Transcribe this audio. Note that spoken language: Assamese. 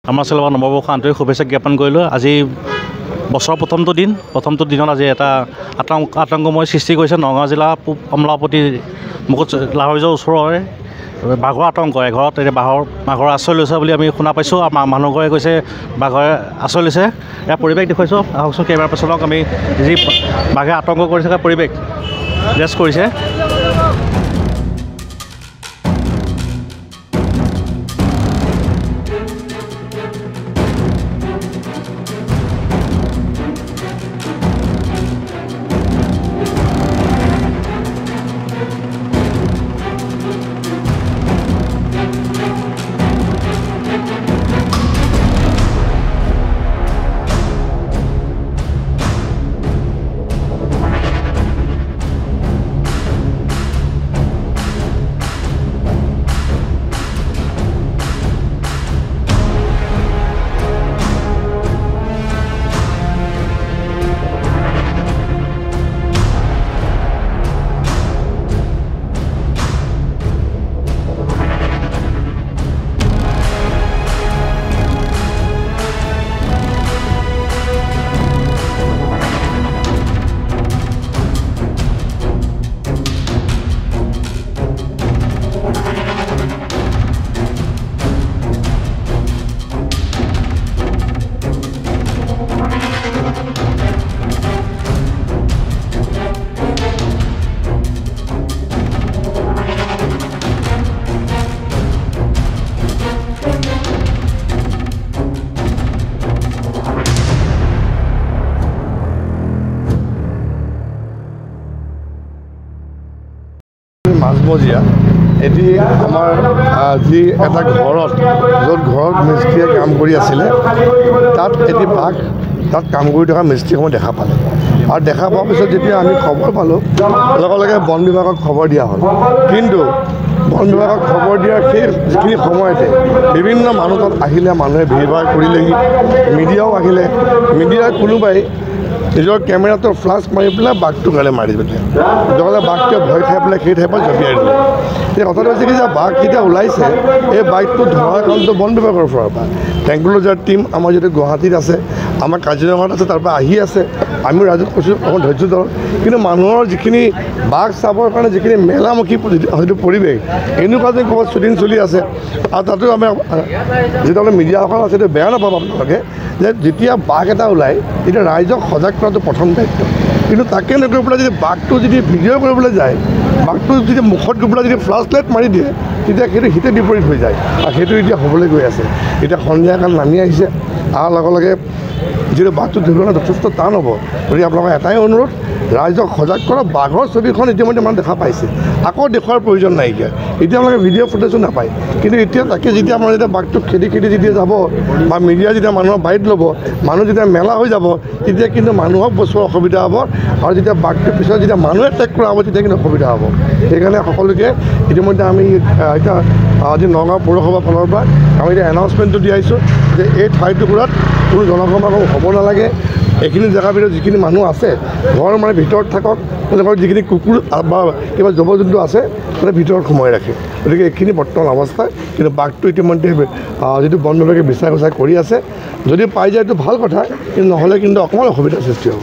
আমাৰ চেলৱা নৱবৰ্ষ আন্তৰিক শুভেচ্ছা জ্ঞাপন কৰিলোঁ। আজি বছৰৰ প্ৰথমটো দিনত আজি এটা আতংকময় সৃষ্টি কৰিছে নগাঁও জিলা পূব আমোলাপট্টি মুকুট লাহৰীজৰ ওচৰৰে বাঘৰ আতংক। এঘৰত এতিয়া বাঘৰ আশ্ৰয় লৈছে বুলি আমি শুনা পাইছোঁ। মানুহঘৰে কৈছে বাঘৰে আশ্ৰয় লৈছে। ইয়াৰ পৰিৱেশ দেখুৱাইছোঁ, আহকচোন কেমেৰা পাৰ্চনক আমি যি বাঘে আতংক কৰি থকা পৰিৱেশ ড্ৰেছ কৰিছে। মাজমজিয়া এটি আমাৰ যি এটা ঘৰত য'ত ঘৰত মিস্ত্ৰীয়ে কাম কৰি আছিলে তাত এটি বাঘ তাত কাম কৰি থকা মিস্ত্ৰীসমূহ দেখা পালে আৰু দেখা পোৱাৰ পিছত যেতিয়া আমি খবৰ পালোঁ লগে লগে বন বিভাগক খবৰ দিয়া হ'ল। কিন্তু বন বিভাগক খবৰ দিয়াৰ সেই যিখিনি সময়তে বিভিন্ন মানুহ তাত আহিলে, মানুহে ভিৰ ভাৰ কৰিলেহি, মিডিয়াও আহিলে। মিডিয়াই কোনোবাই নিজৰ কেমেৰাটো ফ্লাছ মাৰি পেলাই বাঘটোৰ কাৰণে মাৰি দিলে। নহ'লে বাঘটোৱে ভয় খাই পেলাই সেই ঠাইৰ পৰা জঁপিয়াই দিলে। এতিয়া কথাটো হৈছে কি যে বাঘ যেতিয়া ওলাইছে এই বাঘটো ধৰাৰ কাৰণটো বন বিভাগৰ ফালৰ পৰা টেংকুলজাৰ টীম আমাৰ যিটো গুৱাহাটীত আছে, আমাৰ কাজিৰঙাত আছে, তাৰ পৰা আহি আছে। আমি ৰাইজক কৈছোঁ অকণ ধৈৰ্য ধৰক। কিন্তু মানুহৰ যিখিনি বাঘ চাবৰ কাৰণে যিখিনি মেলামুখী যিটো পৰিৱেশ এনেকুৱা যে ক'ৰবাত শ্বুটিং চলি আছে আৰু তাতো আমাৰ যিটো আমাৰ মিডিয়াসকল আছে সেইটো বেয়া নাপাব আপোনালোকে যে যেতিয়া বাঘ এটা ওলায় তেতিয়া ৰাইজক সজাগ কৰাটো প্ৰথম দায়িত্ব। কিন্তু তাকে নকৰি পেলাই যদি বাঘটো যদি ভিডিঅ' কৰিবলৈ যায়, বাঘটো যদি মুখত গৈ পেলাই যদি ফ্লাছ লাইট মাৰি দিয়ে তেতিয়া সেইটো হিতে বিপৰীত হৈ যায় আৰু সেইটো এতিয়া হ'বলৈ গৈ আছে। এতিয়া সন্ধিয়া কাল নামি আহিছে, অহাৰ লগে লগে যিটো বাঘটো ধৰিবলৈ যথেষ্ট টান হ'ব। গতিকে আপোনালোকৰ এটাই অনুৰোধ, ৰাইজক সজাগ কৰা। বাঘৰ ছবিখন ইতিমধ্যে মানুহ দেখা পাইছে, আকৌ দেখুৱাৰ প্ৰয়োজন নাইকিয়া। এতিয়া আপোনালোকে ভিডিঅ' ফুটেজো নাপায়। কিন্তু এতিয়া তাকে যেতিয়া আমাৰ যেতিয়া বাঘটো খেদি যেতিয়া যাব বা মিডিয়া যেতিয়া মানুহৰ বাইট ল'ব, মানুহ যেতিয়া মেলা হৈ যাব তেতিয়া কিন্তু মানুহক বচোৱাৰ অসুবিধা হ'ব আৰু যেতিয়া বাঘটোৰ পিছত যেতিয়া মানুহে ট্ৰেক কৰা হ'ব তেতিয়া কিন্তু অসুবিধা হ'ব। সেইকাৰণে সকলোকে ইতিমধ্যে আমি এতিয়া আজি নগাঁও পৌৰসভাৰ ফালৰ পৰা আমি এতিয়া এনাউন্সমেণ্টটো দি আহিছোঁ যে এই ঠাইটুকুৰাত কোনো জনসমাগম হ'ব নালাগে। এইখিনি জেগাৰ ভিতৰত যিখিনি মানুহ আছে ঘৰৰ মানে ভিতৰত থাকক, তেওঁলোকৰ যিখিনি কুকুৰ বা কিবা জীৱ জন্তু আছে মানে ভিতৰত সোমাই ৰাখে। গতিকে এইখিনি বৰ্তমান অৱস্থা। কিন্তু বাঘটো ইতিমধ্যে যিটো বন বিভাগে বিচাৰ খোচাৰ কৰি আছে, যদি পাই যায় এইটো ভাল কথা, কিন্তু নহ'লে কিন্তু অকণমান অসুবিধাৰ সৃষ্টি হ'ব।